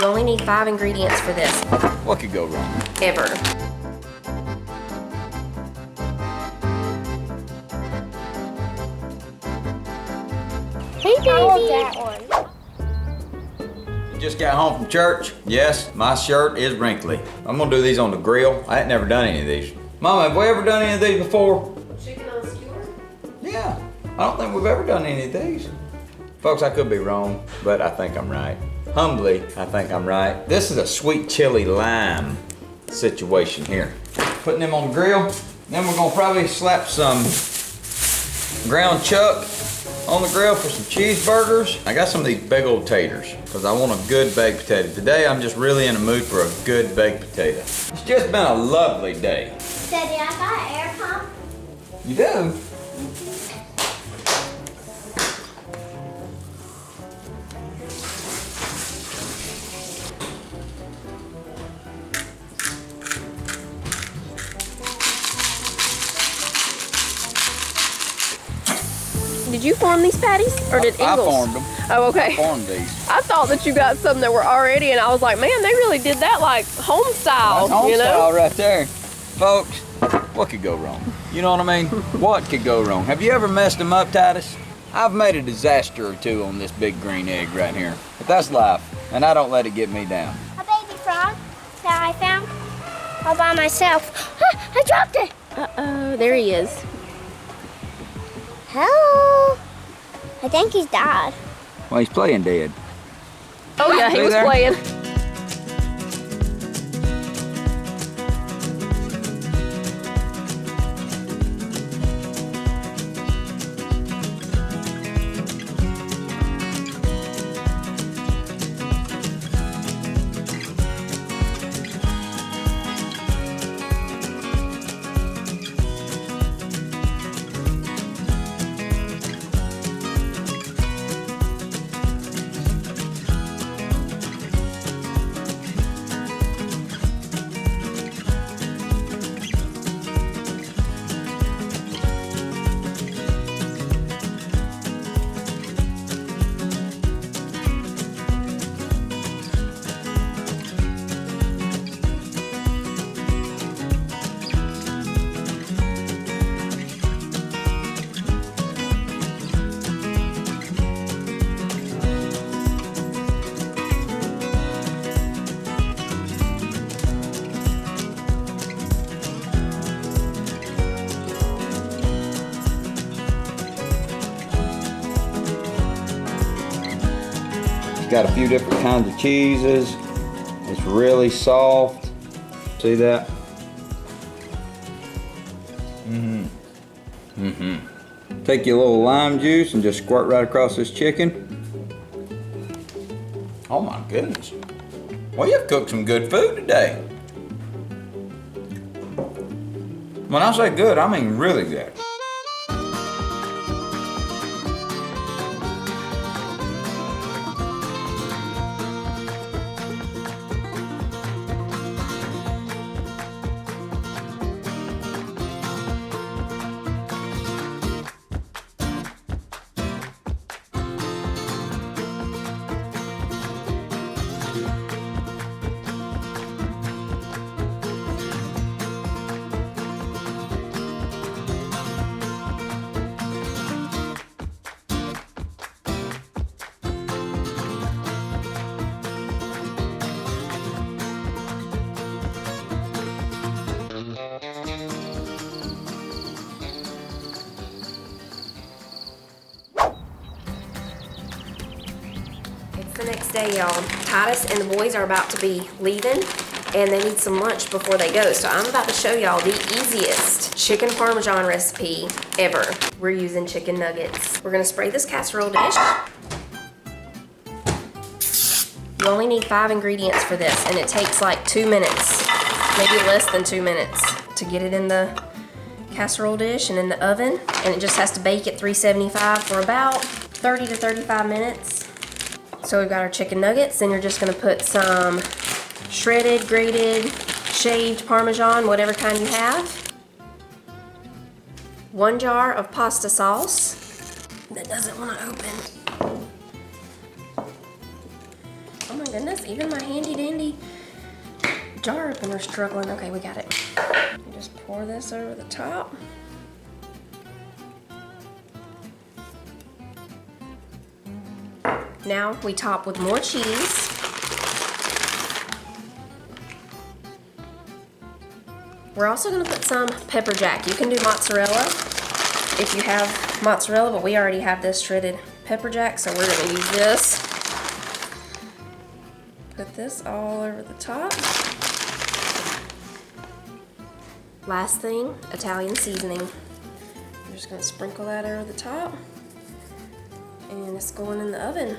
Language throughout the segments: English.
You only need 5 ingredients for this. What could go wrong? Ever. Hey, baby. I love that one. You just got home from church? Yes, my shirt is wrinkly. I'm gonna do these on the grill. I ain't never done any of these. Mama, have we ever done any of these before? Chicken on a skewer? Yeah, I don't think we've ever done any of these. Folks, I could be wrong, but I think I'm right. Humbly, I think I'm right. This is a sweet chili lime situation here. Putting them on the grill. Then we're gonna probably slap some ground chuck on the grill for some cheeseburgers. I got some of these big old taters because I want a good baked potato. Today, I'm just really in the mood for a good baked potato. It's just been a lovely day. Daddy, I got an air pump. You do? Did you form these patties, or did I Ingles? formed them. Oh, okay. I formed these. I thought that you got some that were already, and I was like, man, they really did that like home style, That's home you know? style right there. Folks, what could go wrong? You know what I mean? What could go wrong? Have you ever messed them up, Titus? I've made a disaster or two on this big green egg right here. But that's life, and I don't let it get me down. A baby frog that I found all by myself. Ah, I dropped it. Uh-oh, there he is. Hello. I think he's died. Well, he's playing dead. Oh yeah, he See was there? playing. Got a few different kinds of cheeses. It's really soft. See that? Take your little lime juice and just squirt right across this chicken. Oh my goodness. Well, you've cooked some good food today. When I say good, I mean really good. The next day, y'all, Titus and the boys are about to be leaving, and they need some lunch before they go. So I'm about to show y'all the easiest chicken Parmesan recipe ever. We're using chicken nuggets. We're gonna spray this casserole dish. You only need 5 ingredients for this, and it takes like 2 minutes, maybe less than 2 minutes to get it in the casserole dish and in the oven. And it just has to bake at 375 for about 30 to 35 minutes. So we've got our chicken nuggets, then you're just gonna put some shredded, grated, shaved Parmesan, whatever kind you have. 1 jar of pasta sauce that doesn't wanna open. Oh my goodness, even my handy dandy jar opener's struggling. Okay, we got it. You just pour this over the top. Now we top with more cheese. We're also gonna put some pepper jack. You can do mozzarella if you have mozzarella, but we already have this shredded pepper jack, so we're gonna use this. Put this all over the top. Last thing, Italian seasoning. I'm just gonna sprinkle that over the top. And it's going in the oven.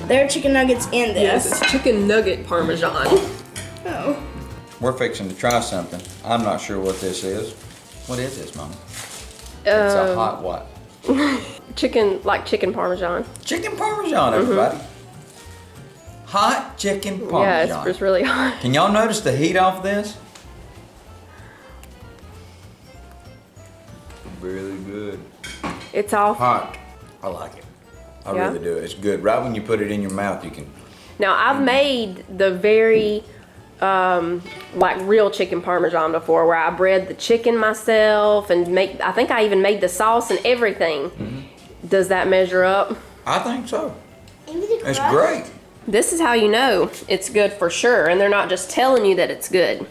There are chicken nuggets in this. Yes, it's chicken nugget Parmesan. Oh. We're fixing to try something. I'm not sure what this is. What is this, Mama? It's a hot what? Chicken Parmesan. Chicken Parmesan, everybody. Hot chicken Parmesan. Yeah, it's really hot. Can y'all notice the heat off this? Really good. It's all Hot. I like it. I Yeah? really do. It's good. Right when you put it in your mouth, you can. Now I've made the very like real chicken Parmesan before, where I bread the chicken myself and I think I even made the sauce and everything. Does that measure up? I think so. It's It's great. This is how you know it's good for sure, and they're not just telling you that it's good.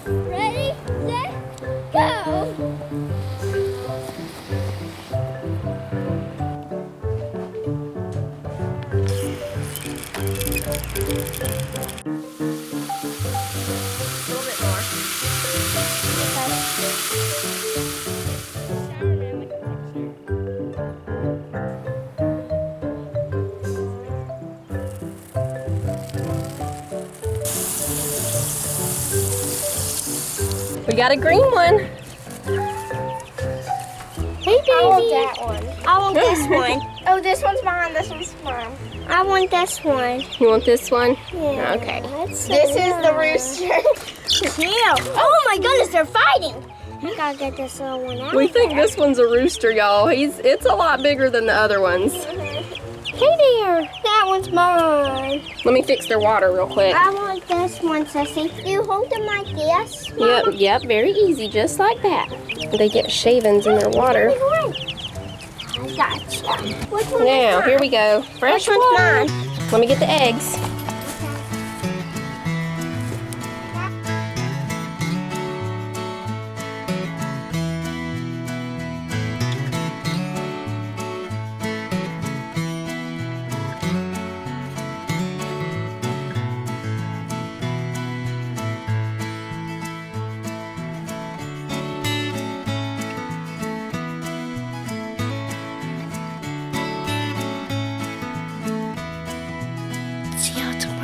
Ready, set, go! A little bit more. We got a green one. Hey, baby. I want that one. I want this one. Oh, this one's mine. This one's mine. I want this one. You want this one? Yeah. Okay. This is the rooster. Yeah. Oh my goodness, they're fighting. I gotta get this little one out. We think this one's a rooster, y'all. It's a lot bigger than the other ones. Hey there. That one's mine. Let me fix their water real quick. I want this one, Sissy. You hold them like this. Yep, very easy, just like that. They get shavings in their water. I gotcha. Which one Now, is here we go. Fresh Which one's water. mine? Let me get the eggs. See y'all tomorrow.